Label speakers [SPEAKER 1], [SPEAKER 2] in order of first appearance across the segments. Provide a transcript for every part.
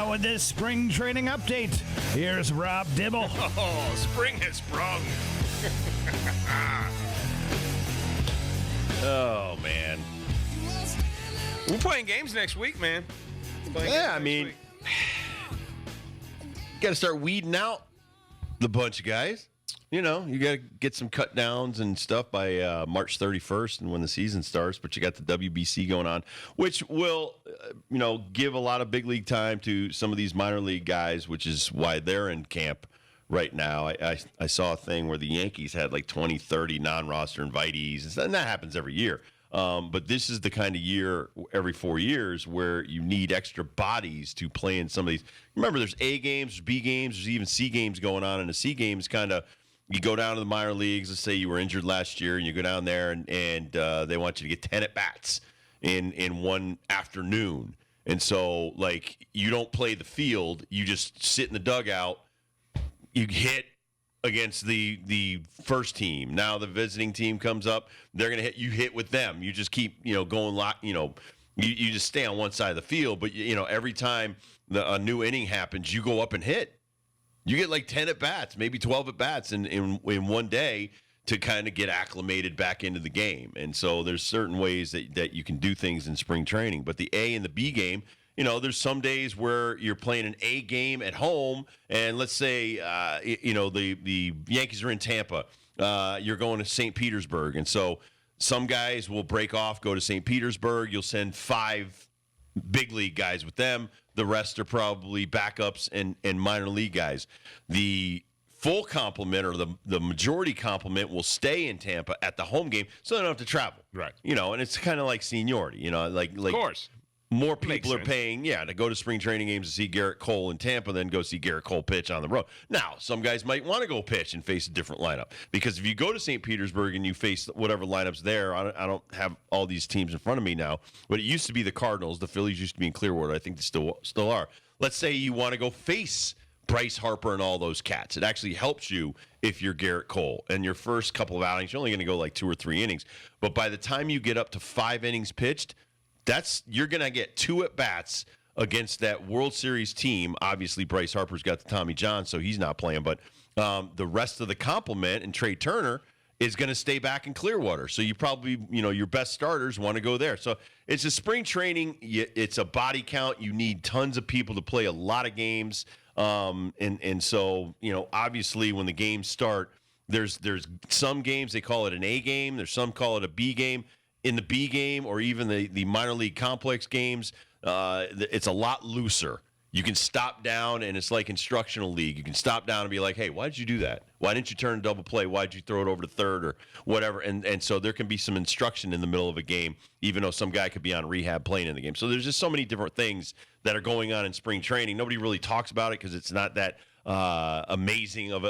[SPEAKER 1] Now with this spring training update, here's Rob Dibble.
[SPEAKER 2] Oh, spring has sprung.
[SPEAKER 3] Oh, man.
[SPEAKER 2] We're playing games next week, man.
[SPEAKER 3] Yeah, I mean, got to start weeding out the bunch of guys. You know, you got to get some cut downs and stuff by March 31st and when the season starts. But you got the WBC going on, which will, give a lot of big league time to some of these minor league guys, which is why they're in camp right now. I saw a thing where the Yankees had like 20, 30 non-roster invitees, and that happens every year. But this is the kind of year every 4 years where you need extra bodies to play in some of these. Remember, there's A games, there's B games, there's even C games going on, and the C games kind of, you go down to the minor leagues. Let's say you were injured last year, and you go down there, and they want you to get 10 at-bats in one afternoon. And so, like, you don't play the field. You just sit in the dugout. You hit against the first team. Now the visiting team comes up. They're going to hit. You hit with them. You just keep, going, you just stay on one side of the field. But, every time a new inning happens, you go up and hit. You get like 10 at-bats, maybe 12 at-bats in one day to kind of get acclimated back into the game. And so there's certain ways that you can do things in spring training. But the A and the B game, there's some days where you're playing an A game at home, and let's say, the Yankees are in Tampa. You're going to St. Petersburg. And so some guys will break off, go to St. Petersburg. You'll send 5 big league guys with them. The rest are probably backups and minor league guys. The full complement or the majority complement will stay in Tampa at the home game, so they don't have to travel.
[SPEAKER 2] Right.
[SPEAKER 3] And it's kind of like seniority. Like
[SPEAKER 2] of course.
[SPEAKER 3] More people are paying, to go to spring training games to see Garrett Cole in Tampa than go see Garrett Cole pitch on the road. Now, some guys might want to go pitch and face a different lineup, because if you go to St. Petersburg and you face whatever lineups there, I don't have all these teams in front of me now, but it used to be the Cardinals. The Phillies used to be in Clearwater. I think they still are. Let's say you want to go face Bryce Harper and all those cats. It actually helps you if you're Garrett Cole. And your first couple of outings, you're only going to go like 2 or 3 innings. But by the time you get up to 5 innings pitched, you're going to get 2 at-bats against that World Series team. Obviously, Bryce Harper's got the Tommy John, so he's not playing. But the rest of the complement and Trey Turner is going to stay back in Clearwater. So you probably, your best starters want to go there. So it's a spring training. It's a body count. You need tons of people to play a lot of games. And so, obviously when the games start, there's some games they call it an A game. There's some call it a B game. In the B game or even the minor league complex games, it's a lot looser. You can stop down, and it's like instructional league. You can stop down and be like, hey, why did you do that? Why didn't you turn a double play? Why did you throw it over to third or whatever? And so there can be some instruction in the middle of a game, even though some guy could be on rehab playing in the game. So there's just so many different things that are going on in spring training. Nobody really talks about it because it's not that amazing of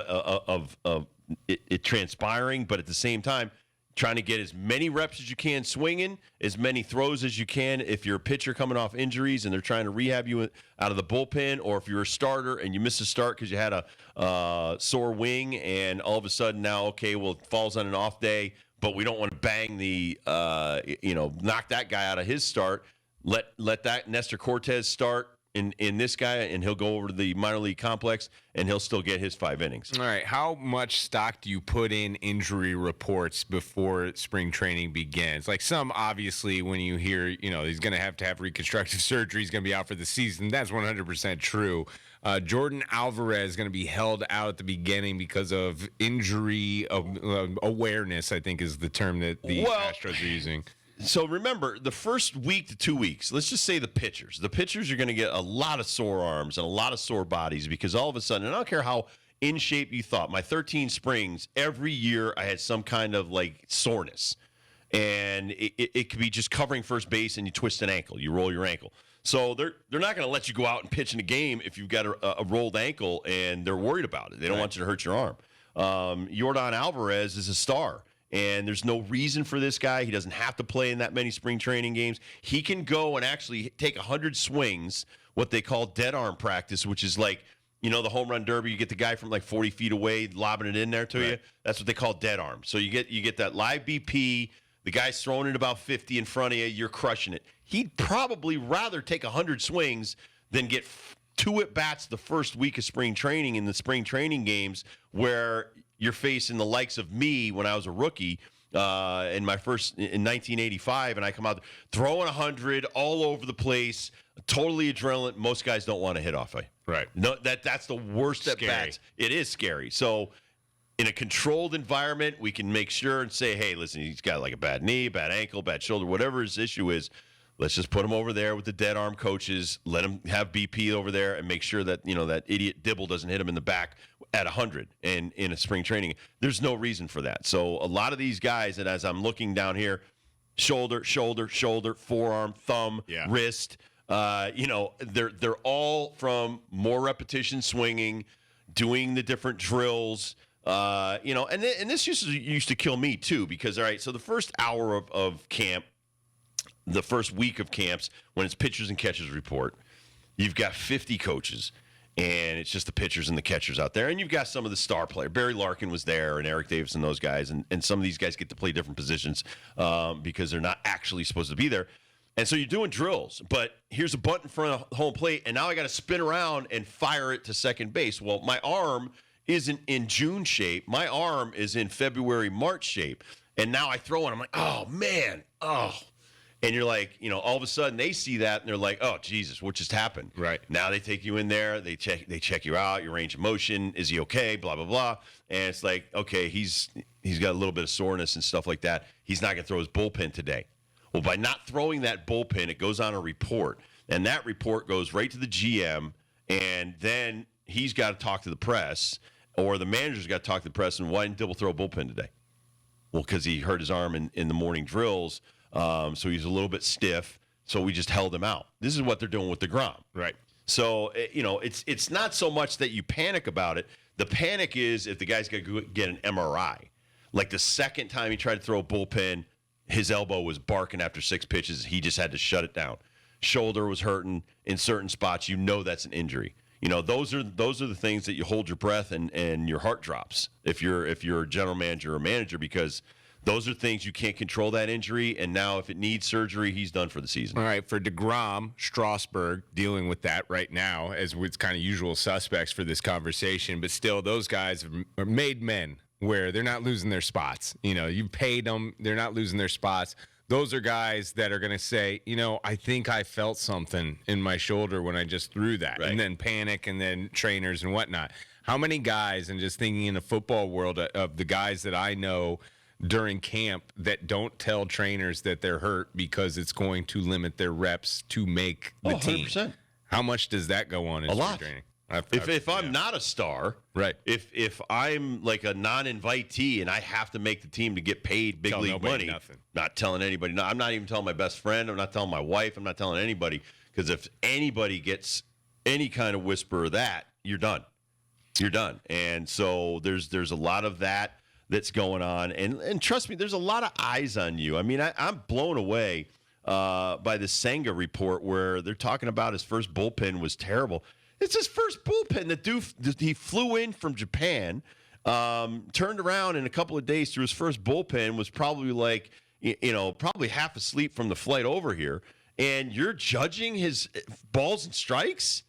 [SPEAKER 3] it transpiring, but at the same time, trying to get as many reps as you can swinging, as many throws as you can if you're a pitcher coming off injuries and they're trying to rehab you out of the bullpen, or if you're a starter and you missed a start because you had a sore wing and all of a sudden now, it falls on an off day, but we don't want to bang knock that guy out of his start. Let that Nestor Cortez start in this guy, and he'll go over to the minor league complex, and he'll still get his 5 innings.
[SPEAKER 2] All right. How much stock do you put in injury reports before spring training begins? Like some, obviously, when you hear, he's going to have reconstructive surgery, he's going to be out for the season, that's 100% true. Jordan Alvarez is going to be held out at the beginning because of injury awareness, I think is the term that the Astros are using.
[SPEAKER 3] So remember, the first week to 2 weeks, let's just say the pitchers are going to get a lot of sore arms and a lot of sore bodies because all of a sudden, and I don't care how in shape you thought, my 13 springs, every year I had some kind of like soreness. And it could be just covering first base and you twist an ankle, you roll your ankle. So they're not going to let you go out and pitch in a game if you've got a rolled ankle and they're worried about it. They don't want you to hurt your arm. Jordan Alvarez is a star. And there's no reason for this guy. He doesn't have to play in that many spring training games. He can go and actually take 100 swings, what they call dead arm practice, which is like, the home run derby. You get the guy from like 40 feet away lobbing it in there to you. That's what they call dead arm. So you get that live BP. The guy's throwing it about 50 in front of you. You're crushing it. He'd probably rather take 100 swings than get 2 at-bats the first week of spring training in the spring training games where you're facing the likes of me when I was a rookie in 1985, and I come out throwing 100 all over the place, totally adrenaline. Most guys don't want to hit off.
[SPEAKER 2] Right.
[SPEAKER 3] No, that's the worst at bats. It is scary. So in a controlled environment, we can make sure and say, hey, listen, he's got like a bad knee, bad ankle, bad shoulder, whatever his issue is. Let's just put him over there with the dead arm coaches. Let him have BP over there and make sure that, that idiot Dibble doesn't hit him in the back at 100 and in a spring training. There's no reason for that. So a lot of these guys, and as I'm looking down here, shoulder, forearm, thumb, wrist, they're all from more repetition swinging, doing the different drills, and this used to kill me too, because, all right, so the first hour of camp, the first week of camps, when it's pitchers and catchers report, you've got 50 coaches, and it's just the pitchers and the catchers out there. And you've got some of the star players. Barry Larkin was there, and Eric Davis and those guys. And some of these guys get to play different positions because they're not actually supposed to be there. And so you're doing drills. But here's a bunt in front of home plate, and now I got to spin around and fire it to second base. Well, my arm isn't in June shape. My arm is in February, March shape. And now I throw it. I'm like, oh, man. Oh. And you're like, all of a sudden they see that and they're like, oh, Jesus, what just happened?
[SPEAKER 2] Right.
[SPEAKER 3] Now they take you in there. They check you out, your range of motion. Is he okay? Blah, blah, blah. And it's like, okay, he's got a little bit of soreness and stuff like that. He's not going to throw his bullpen today. Well, by not throwing that bullpen, it goes on a report. And that report goes right to the GM. And then he's got to talk to the press, or the manager's got to talk to the press. And why didn't Dibble throw a bullpen today? Well, because he hurt his arm in the morning drills. So he's a little bit stiff. So we just held him out. This is what they're doing with DeGrom.
[SPEAKER 2] Right.
[SPEAKER 3] So, it's not so much that you panic about it. The panic is if the guy's going to get an MRI. Like the second time he tried to throw a bullpen, his elbow was barking after 6 pitches. He just had to shut it down. Shoulder was hurting in certain spots. That's an injury. Those are the things that you hold your breath and your heart drops if you're a general manager or manager, because those are things you can't control that injury, and now if it needs surgery, he's done for the season.
[SPEAKER 2] All right, for DeGrom, Strasburg dealing with that right now as with kind of usual suspects for this conversation, but still those guys are made men where they're not losing their spots. You paid them, they're not losing their spots. Those are guys that are going to say, I think I felt something in my shoulder when I just threw that,
[SPEAKER 3] right.
[SPEAKER 2] And then panic, and then trainers and whatnot. How many guys, and just thinking in the football world of the guys that I know during camp that don't tell trainers that they're hurt because it's going to limit their reps to make the team.
[SPEAKER 3] 100%.
[SPEAKER 2] How much does that go on in spring training?
[SPEAKER 3] If I'm not a star,
[SPEAKER 2] right?
[SPEAKER 3] If I'm like a non-invitee and I have to make the team to get paid big league money,
[SPEAKER 2] nothing.
[SPEAKER 3] Not telling anybody. No, I'm not even telling my best friend. I'm not telling my wife. I'm not telling anybody, because if anybody gets any kind of whisper of that, you're done. You're done. And so there's a lot of that's going on. And trust me, there's a lot of eyes on you. I mean, I'm blown away by the Senga report where they're talking about his first bullpen was terrible. It's his first bullpen. The dude, he flew in from Japan, turned around in a couple of days through his first bullpen, was probably like, probably half asleep from the flight over here. And you're judging his balls and strikes?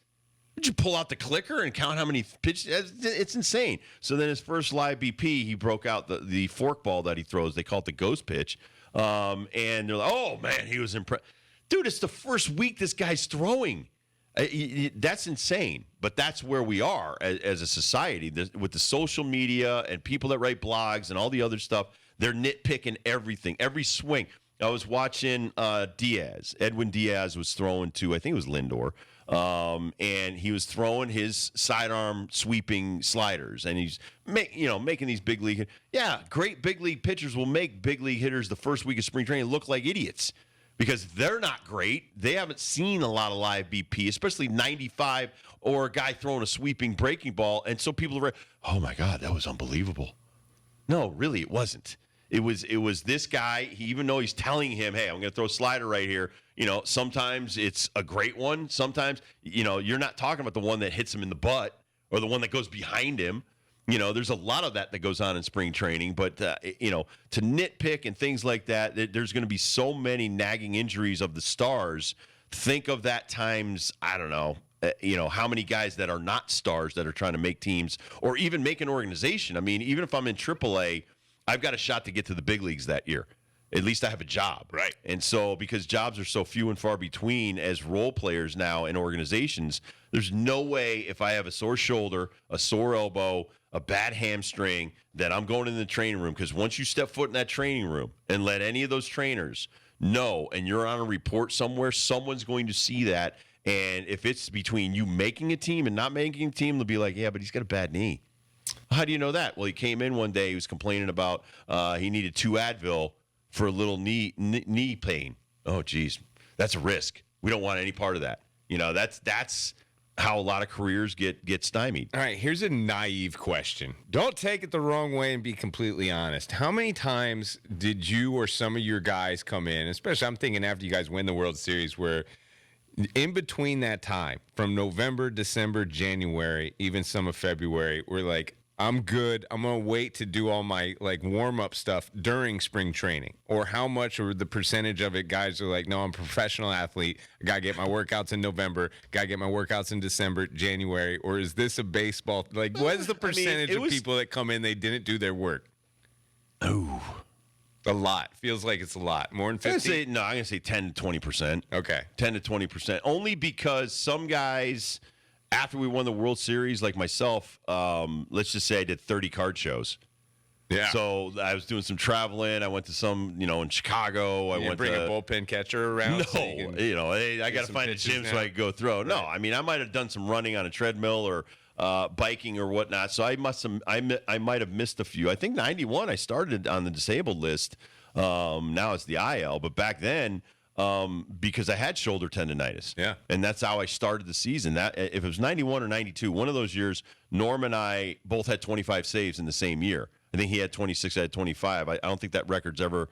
[SPEAKER 3] Did you pull out the clicker and count how many pitches? It's insane. So then his first live BP, he broke out the fork ball that he throws. They call it the ghost pitch. And they're like, oh, man, he was impressed. Dude, it's the first week this guy's throwing. That's insane. But that's where we are as a society. With the social media and people that write blogs and all the other stuff, they're nitpicking everything, every swing. I was watching Diaz. Edwin Diaz was throwing to, I think it was Lindor. And he was throwing his sidearm sweeping sliders, and he's making these big league. Yeah, great big league pitchers will make big league hitters the first week of spring training look like idiots because they're not great. They haven't seen a lot of live BP, especially 95 or a guy throwing a sweeping breaking ball. And so people are, oh my God, that was unbelievable. No, really, it wasn't. It was this guy, even though he's telling him, hey, I'm going to throw a slider right here. Sometimes it's a great one. Sometimes, you're not talking about the one that hits him in the butt or the one that goes behind him. There's a lot of that goes on in spring training. But, to nitpick and things like that, there's going to be so many nagging injuries of the stars. Think of that times, I don't know, how many guys that are not stars that are trying to make teams or even make an organization. I mean, even if I'm in AAA, I've got a shot to get to the big leagues that year. At least I have a job.
[SPEAKER 2] Right.
[SPEAKER 3] And so because jobs are so few and far between as role players now in organizations, there's no way if I have a sore shoulder, a sore elbow, a bad hamstring that I'm going in the training room. Because once you step foot in that training room and let any of those trainers know and you're on a report somewhere, someone's going to see that. And if it's between you making a team and not making a team, they'll be like, yeah, but he's got a bad knee. How do you know that? Well, he came in one day, he was complaining about he needed 2 Advil for a little knee pain. Oh, geez, that's a risk. We don't want any part of that. That's how a lot of careers get stymied.
[SPEAKER 2] All right, here's a naive question. Don't take it the wrong way and be completely honest. How many times did you or some of your guys come in, especially I'm thinking after you guys win the World Series, where in between that time, from November, December, January, even some of February, we're like, I'm good. I'm going to wait to do all my warm-up stuff during spring training? Or how much or the percentage of it guys are like, no, I'm a professional athlete. I got to get my workouts in November. Got to get my workouts in December, January. Or is this a baseball? What is the percentage of people that come in, they didn't do their work?
[SPEAKER 3] Oh,
[SPEAKER 2] a lot. Feels like it's a lot. More than 50?
[SPEAKER 3] I'm going to say 10 to 20%.
[SPEAKER 2] Okay.
[SPEAKER 3] 10 to 20%. Only because some guys, after we won the World Series, like myself, let's just say I did 30 card shows.
[SPEAKER 2] Yeah.
[SPEAKER 3] So I was doing some traveling. I went to some, in Chicago. I went
[SPEAKER 2] bring
[SPEAKER 3] to
[SPEAKER 2] a bullpen catcher around.
[SPEAKER 3] No,
[SPEAKER 2] so
[SPEAKER 3] I got to find a gym so I can go throw. No, I mean I might have done some running on a treadmill or biking or whatnot. So I might have missed a few. I think 91 I started on the disabled list. Now it's the IL, but back then. Because I had shoulder tendonitis.
[SPEAKER 2] Yeah.
[SPEAKER 3] And that's how I started the season. That if it was 91 or 92, one of those years, Norm and I both had 25 saves in the same year. I think he had 26, I had 25. I don't think that record's ever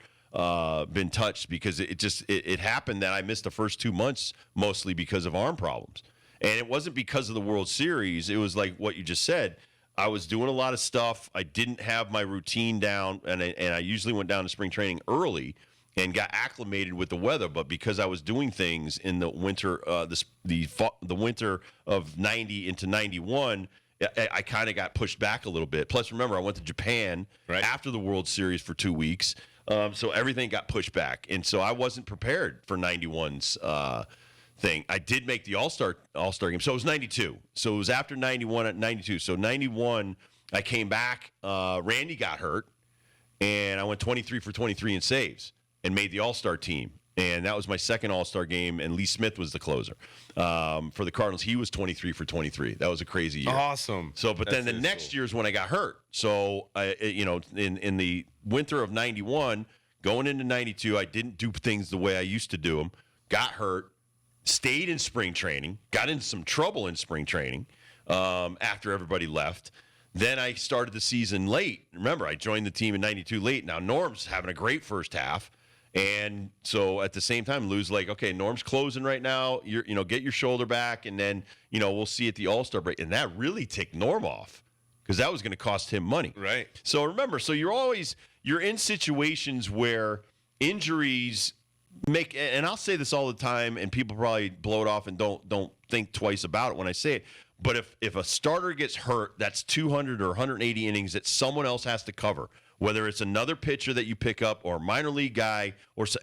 [SPEAKER 3] been touched because it happened that I missed the first 2 months mostly because of arm problems. And it wasn't because of the World Series. It was like what you just said. I was doing a lot of stuff. I didn't have my routine down, and I usually went down to spring training early and got acclimated with the weather, but because I was doing things in the winter, the winter of 90 into 91, I kind of got pushed back a little bit. Plus, remember, I went to Japan after the World Series for 2 weeks, so everything got pushed back, and so I wasn't prepared for 91's thing. I did make the All-Star game, so it was 92. So it was after 91 at 92. So 91, I came back. Randy got hurt, and I went 23 for 23 in saves. And made the All-Star team. And that was my second All-Star game, and Lee Smith was the closer. For the Cardinals, he was 23 for 23. That was a crazy year.
[SPEAKER 2] Awesome.
[SPEAKER 3] So, but then the next year is when I got hurt. So, in the winter of 91, going into 92, I didn't do things the way I used to do them. Got hurt, stayed in spring training, got into some trouble in spring training after everybody left. Then I started the season late. Remember, I joined the team in 92 late. Now, Norm's having a great first half. And so at the same time, Lou's like, okay, Norm's closing right now. Get your shoulder back, and then, we'll see at the All-Star break. And that really ticked Norm off because that was going to cost him money.
[SPEAKER 2] Right.
[SPEAKER 3] So remember, you're in situations where injuries make, and I'll say this all the time, and people probably blow it off and don't think twice about it when I say it. But if a starter gets hurt, that's 200 or 180 innings that someone else has to cover. Whether it's another pitcher that you pick up or a minor league guy,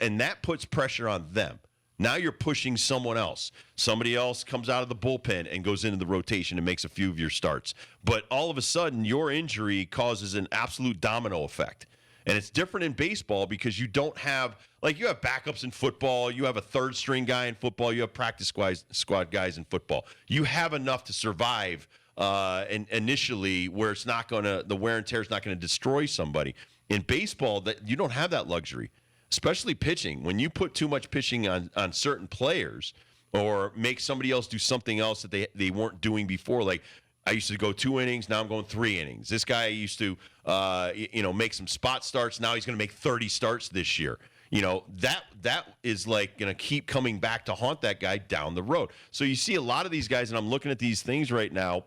[SPEAKER 3] and that puts pressure on them. Now you're pushing someone else. Somebody else comes out of the bullpen and goes into the rotation and makes a few of your starts. But all of a sudden, your injury causes an absolute domino effect. And it's different in baseball because you don't have, you have backups in football. You have a third string guy in football. You have practice squad guys in football. You have enough to survive and initially where the wear and tear is not going to destroy somebody. In baseball, that you don't have that luxury, especially pitching. When you put too much pitching on certain players or make somebody else do something else that they weren't doing before, like I used to go 2 innings, now I'm going 3 innings. This guy used to make some spot starts, now he's going to make 30 starts this year. That is going to keep coming back to haunt that guy down the road. So you see a lot of these guys, and I'm looking at these things right now,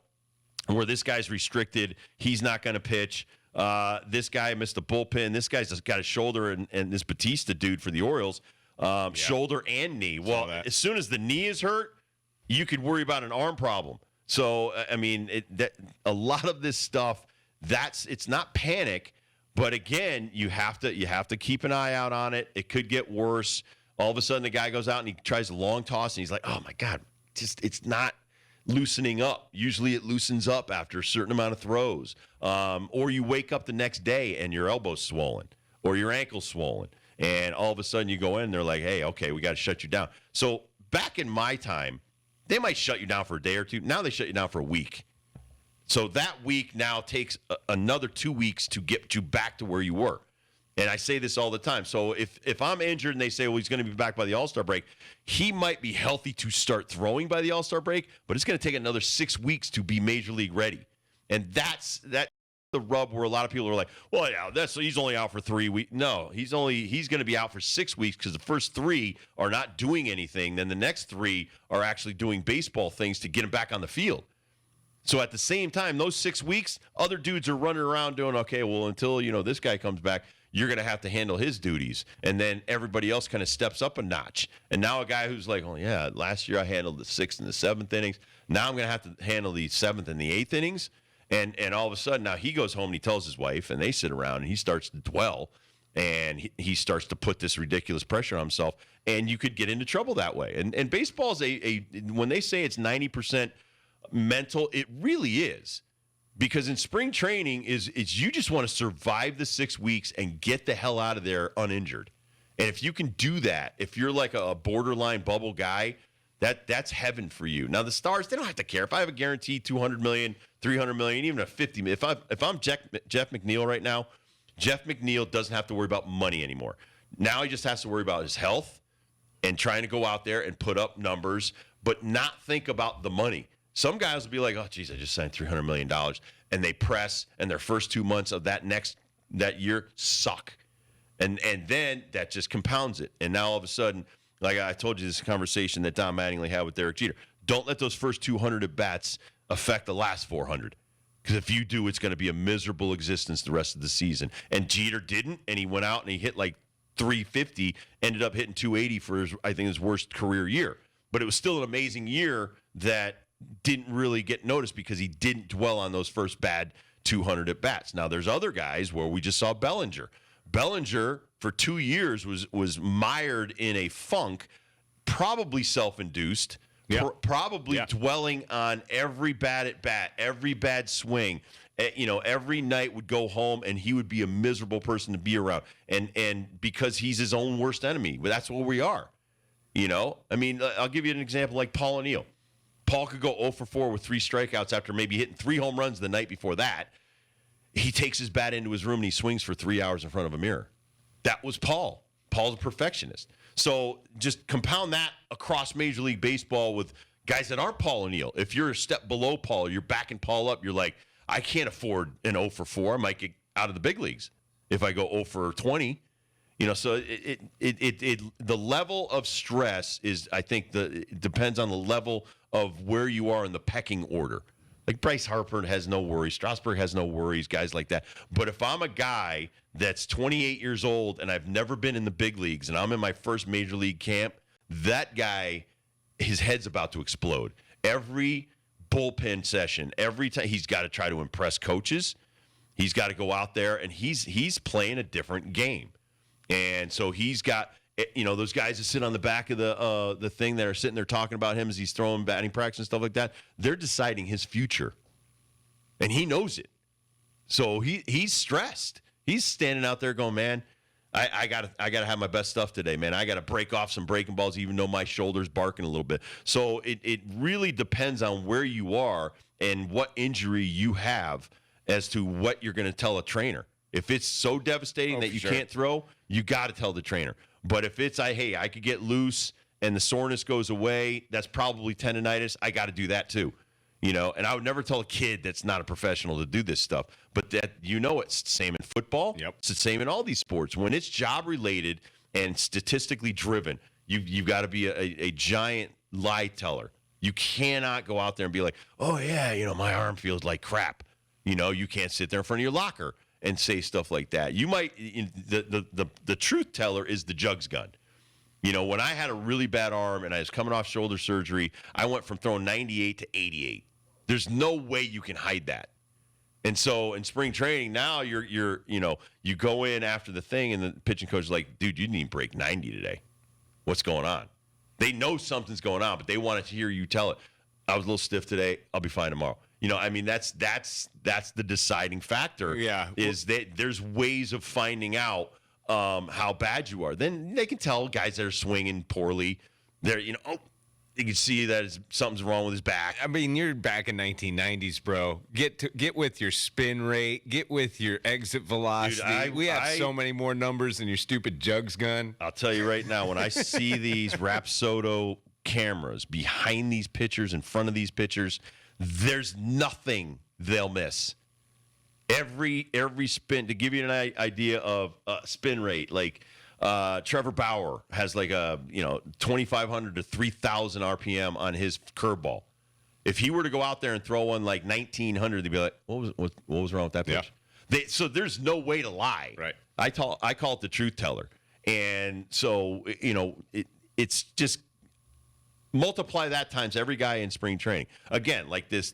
[SPEAKER 3] where this guy's restricted, he's not going to pitch. This guy missed the bullpen. This guy's just got a shoulder, and this Batista dude for the Orioles, shoulder and knee. Well, as soon as the knee is hurt, you could worry about an arm problem. So, I mean, a lot of this stuff, it's not panic, but again, you have to keep an eye out on it. It could get worse. All of a sudden, the guy goes out and he tries a long toss, and he's like, oh, my God, it's not loosening up. Usually it loosens up after a certain amount of throws. Or you wake up the next day and your elbow's swollen or your ankle's swollen. And all of a sudden you go in and they're like, hey, okay, we got to shut you down. So back in my time, they might shut you down for a day or two. Now they shut you down for a week. So that week now takes another 2 weeks to get you back to where you were. And I say this all the time. So if I'm injured and they say, well, he's going to be back by the All-Star break, he might be healthy to start throwing by the All-Star break, but it's going to take another 6 weeks to be Major League ready. And that's the rub where a lot of people are like, well, yeah, he's only out for 3 weeks. No, he's going to be out for 6 weeks because the first 3 are not doing anything. Then the next 3 are actually doing baseball things to get him back on the field. So at the same time, those 6 weeks, other dudes are running around doing, okay, well, until, this guy comes back, you're going to have to handle his duties. And then everybody else kind of steps up a notch. And now a guy who's like, oh, yeah, last year I handled the 6th and the 7th innings. Now I'm going to have to handle the 7th and the 8th innings. And all of a sudden, now he goes home and he tells his wife, and they sit around, and he starts to dwell, and he starts to put this ridiculous pressure on himself. And you could get into trouble that way. And baseball is when they say it's 90% mental, it really is. Because in spring training is you just want to survive the 6 weeks and get the hell out of there uninjured. And if you can do that, if you're like a borderline bubble guy, that's heaven for you. Now the Stars, they don't have to care. If I have a guaranteed $200 million, $300 million, even a $50 million, if I'm Jeff McNeil right now, Jeff McNeil doesn't have to worry about money anymore. Now he just has to worry about his health and trying to go out there and put up numbers, but not think about the money. Some guys will be like, oh, geez, I just signed $300 million. And they press, and their first 2 months of that year suck. And then that just compounds it. And now all of a sudden, like I told you this conversation that Don Mattingly had with Derek Jeter, don't let those first 200 at-bats affect the last 400. Because if you do, it's going to be a miserable existence the rest of the season. And Jeter didn't, and he went out and he hit like 350, ended up hitting 280 for his worst career year. But it was still an amazing year that didn't really get noticed because he didn't dwell on those first bad 200 at-bats. Now, there's other guys where we just saw Bellinger. Bellinger, for 2 years, was mired in a funk, probably self-induced, probably dwelling on every bad at-bat, every bad swing. Every night would go home, and he would be a miserable person to be around. And because he's his own worst enemy. But that's where we are. I mean, I'll give you an example like Paul O'Neill. Paul could go 0 for 4 with 3 strikeouts after maybe hitting 3 home runs the night before that. He takes his bat into his room and he swings for 3 hours in front of a mirror. That was Paul. Paul's a perfectionist. So just compound that across Major League Baseball with guys that aren't Paul O'Neill. If you're a step below Paul, you're backing Paul up, you're like, I can't afford an 0 for 4. I might get out of the big leagues if I go 0 for 20. So the level of stress is, I think, it depends on the level of where you are in the pecking order. Like Bryce Harper has no worries. Strasburg has no worries, guys like that. But if I'm a guy that's 28 years old and I've never been in the big leagues and I'm in my first major league camp, that guy, his head's about to explode. Every bullpen session, every time, he's got to try to impress coaches. He's got to go out there, and he's playing a different game. And so he's got, those guys that sit on the back of the thing that are sitting there talking about him as he's throwing batting practice and stuff like that. They're deciding his future, and he knows it. So he's stressed. He's standing out there going, man, I gotta have my best stuff today, man. I gotta break off some breaking balls, even though my shoulder's barking a little bit. So it really depends on where you are and what injury you have as to what you're going to tell a trainer. If it's so devastating that you can't throw, you got to tell the trainer. But if it's, I could get loose and the soreness goes away, that's probably tendonitis. I got to do that too. And I would never tell a kid that's not a professional to do this stuff. But it's the same in football.
[SPEAKER 2] Yep.
[SPEAKER 3] It's the same in all these sports. When it's job related and statistically driven, you've got to be a giant lie teller. You cannot go out there and be like, oh yeah, my arm feels like crap. You can't sit there in front of your locker and say stuff like that. You might, the truth teller is the jugs gun. When I had a really bad arm and I was coming off shoulder surgery, I went from throwing 98 to 88. There's no way you can hide that. And so in spring training, now you go in after the thing and the pitching coach is like, dude, you didn't even break 90 today. What's going on? They know something's going on, but they wanted to hear you tell it. I was a little stiff today. I'll be fine tomorrow. That's the deciding factor.
[SPEAKER 2] Yeah.
[SPEAKER 3] Is that there's ways of finding out how bad you are. Then they can tell guys that are swinging poorly. They're, you can see that something's wrong with his back.
[SPEAKER 2] I mean, you're back in 1990s, bro. Get with your spin rate. Get with your exit velocity.
[SPEAKER 3] Dude,
[SPEAKER 2] we have so many more numbers than your stupid jugs gun.
[SPEAKER 3] I'll tell you right now, when I see these Rapsodo cameras behind these pitchers, in front of these pitchers, there's nothing they'll miss. Every spin, to give you an idea of spin rate, like Trevor Bauer has like a 2,500 to 3,000 RPM on his curveball. If he were to go out there and throw one like 1,900, they'd be like, what was wrong with that pitch? Yeah. So there's no way to lie.
[SPEAKER 2] Right.
[SPEAKER 3] I call it the truth teller, and so it's just multiply that times every guy in spring training. Again, like this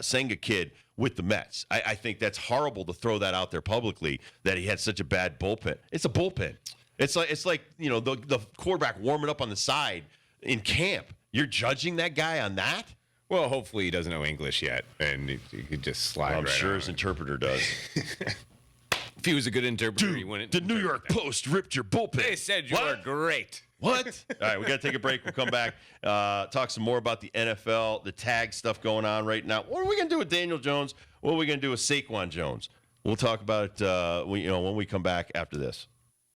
[SPEAKER 3] Senga kid with the Mets. I think that's horrible to throw that out there publicly, that he had such a bad bullpen. It's a bullpen. It's like the quarterback warming up on the side in camp. You're judging that guy on that?
[SPEAKER 2] Well, hopefully he doesn't know English yet, and he could just slide.
[SPEAKER 3] I'm
[SPEAKER 2] right
[SPEAKER 3] sure
[SPEAKER 2] on.
[SPEAKER 3] his interpreter does.
[SPEAKER 2] If he was a good interpreter, he wouldn't.
[SPEAKER 3] The New York Post ripped your bullpen.
[SPEAKER 2] They said you were great.
[SPEAKER 3] What? All right, we got to take a break. We'll come back, talk some more about the NFL, the tag stuff going on right now. What are we going to do with Daniel Jones? What are we going to do with Saquon Jones? We'll talk about it when we come back after this.